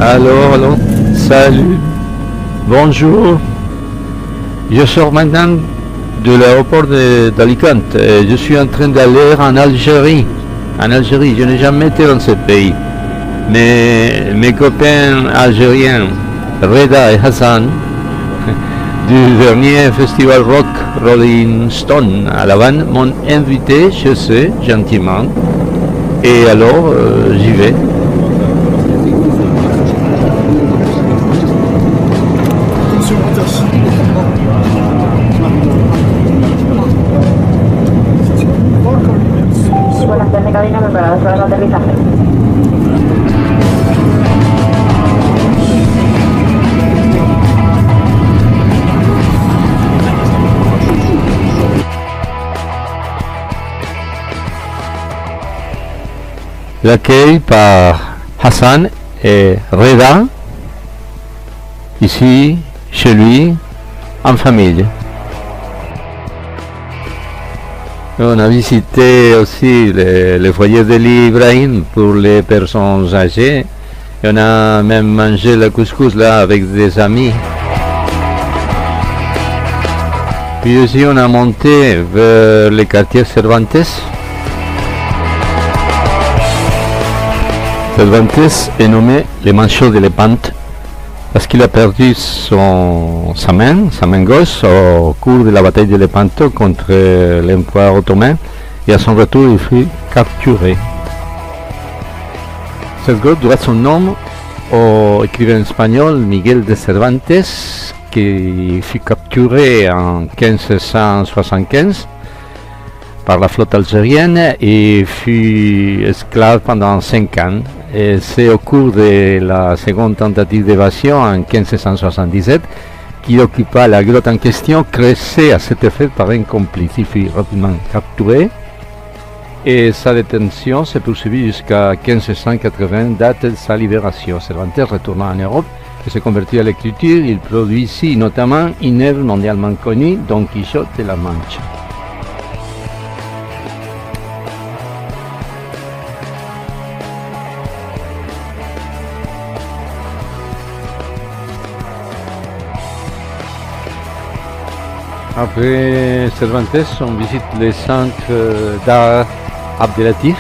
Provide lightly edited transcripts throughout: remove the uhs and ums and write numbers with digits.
Allô, salut, bonjour. Je sors maintenant de l'aéroport d'Alicante. Je suis en train d'aller en Algérie. En Algérie, je n'ai jamais été dans ce pays. Mais mes copains algériens, Reda et Hassan, du dernier festival rock Rolling Stone à La Havane, m'ont invité chez eux gentiment. Et alors, j'y vais. Buenas tardes, cabina preparada para el aterrizaje. L'accueil par Hassan et Reda, ici, chez lui, en famille. On a visité aussi le foyer de l'Ibrahim pour les personnes âgées. Et on a même mangé le couscous là avec des amis. Puis aussi on a monté vers le quartier Cervantes. Cervantes est nommé le manchot de l'épante parce qu'il a perdu sa main gauche au cours de la bataille de Lepanto contre l'Empire ottoman, et à son retour il fut capturé. Cette grotte doit son nom au écrivain espagnol Miguel de Cervantes, qui fut capturé en 1575 par la flotte algérienne et fut esclave pendant 5 ans. Et c'est au cours de la seconde tentative d'évasion en 1577 qu'il occupa la grotte en question, creusée à cet effet par un complice. Il fut rapidement capturé et sa détention s'est poursuivie jusqu'à 1580, date de sa libération. Cervantes retourna en Europe et se convertit à l'écriture. Il produit ici notamment une œuvre mondialement connue, Don Quichotte de la Manche. Après Cervantes, on visite les centres d'art Abdelatif.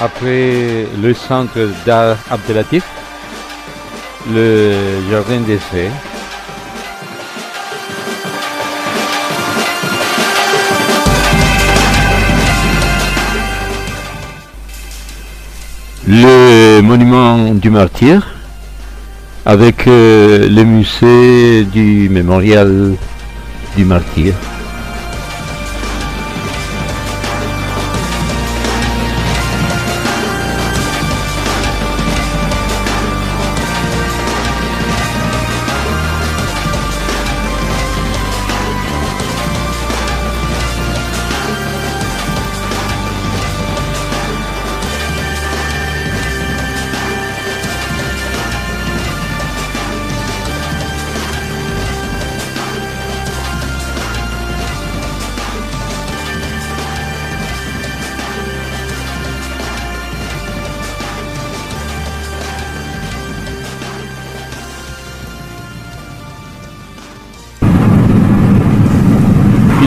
Après le centre d'art Abdelatif, le jardin d'essai. Le monument du martyr avec le musée du mémorial du martyr.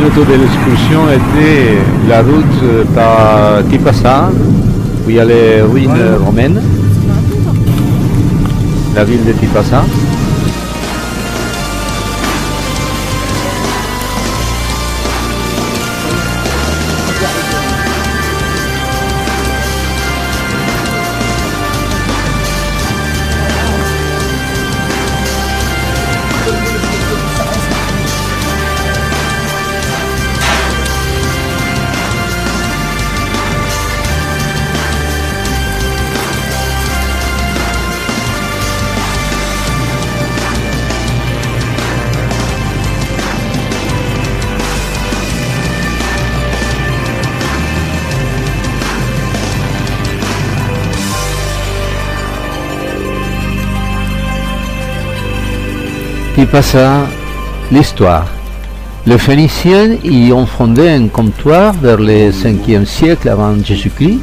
Le de l'excursion était la route par Tipasa, où il y a les ruines romaines, la ville de Tipasa. Tipasa, l'histoire. Les Phéniciens y ont fondé un comptoir vers le 5e siècle avant Jésus-Christ.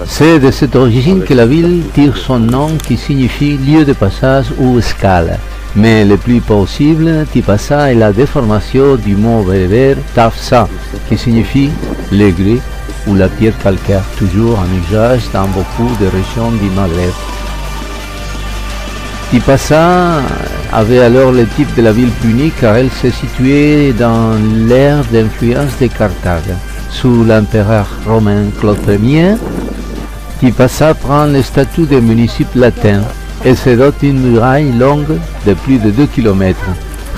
C'est de cette origine que la ville tire son nom qui signifie lieu de passage ou escale. Mais le plus possible, Tipasa est la déformation du mot berbère tafsa, qui signifie l'aigré ou la pierre calcaire, toujours en usage dans beaucoup de régions du Maghreb. Tipasa avait alors le type de la ville punique car elle se situait dans l'ère d'influence de Carthage. Sous l'empereur romain Claude Ier, Tipasa prend le statut de municipe latin et se dote d'une muraille longue de plus de 2 km.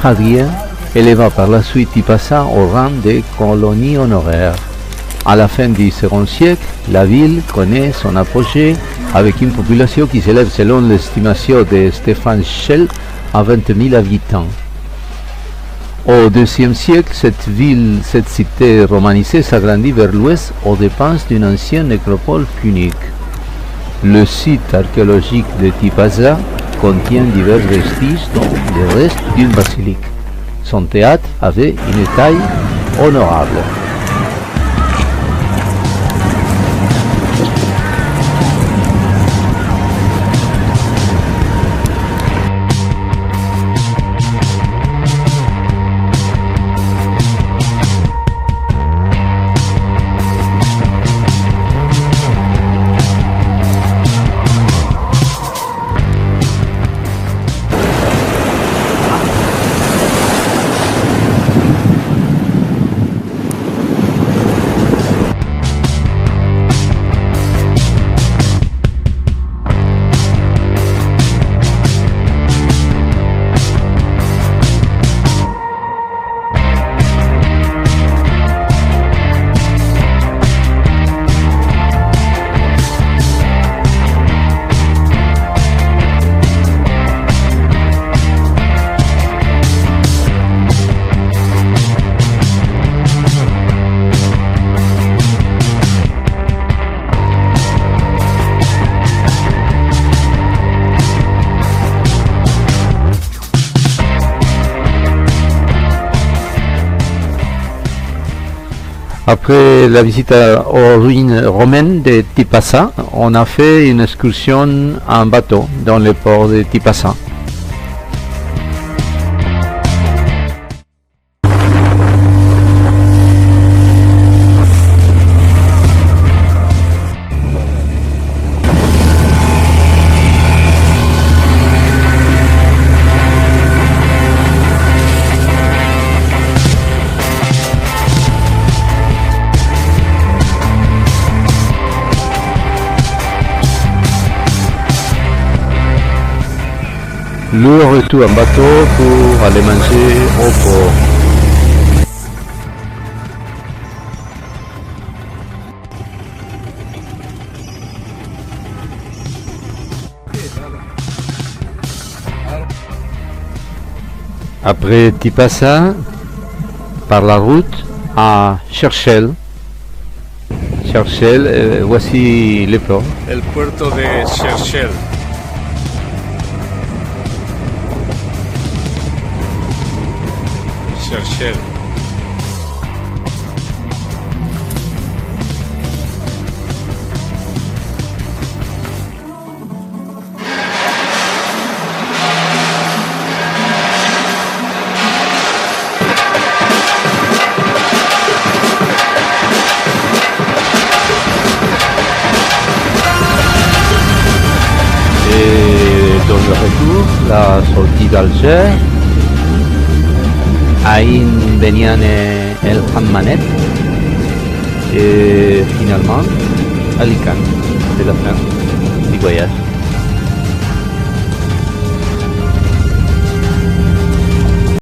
Hadrien éleva par la suite Tipasa au rang de colonie honoraire. À la fin du second siècle, la ville connaît son apogée avec une population qui s'élève selon l'estimation de Stéphane Schell à 20 000 habitants. Au IIe siècle, cette cité romanisée s'agrandit vers l'ouest aux dépenses d'une ancienne nécropole punique. Le site archéologique de Tipasa contient divers vestiges dont les restes d'une basilique. Son théâtre avait une taille honorable. Après la visite aux ruines romaines de Tipasa, on a fait une excursion en bateau dans le port de Tipasa. Le retour en bateau pour aller manger au port. Après Tipasa, par la route à Cherchel. Voici le port. El puerto de Cherchel. Cherchel. Et dans le retour, la sortie d'Alger, Ain Benian El Hammanet et finalement Alicante, c'est la fin du voyage.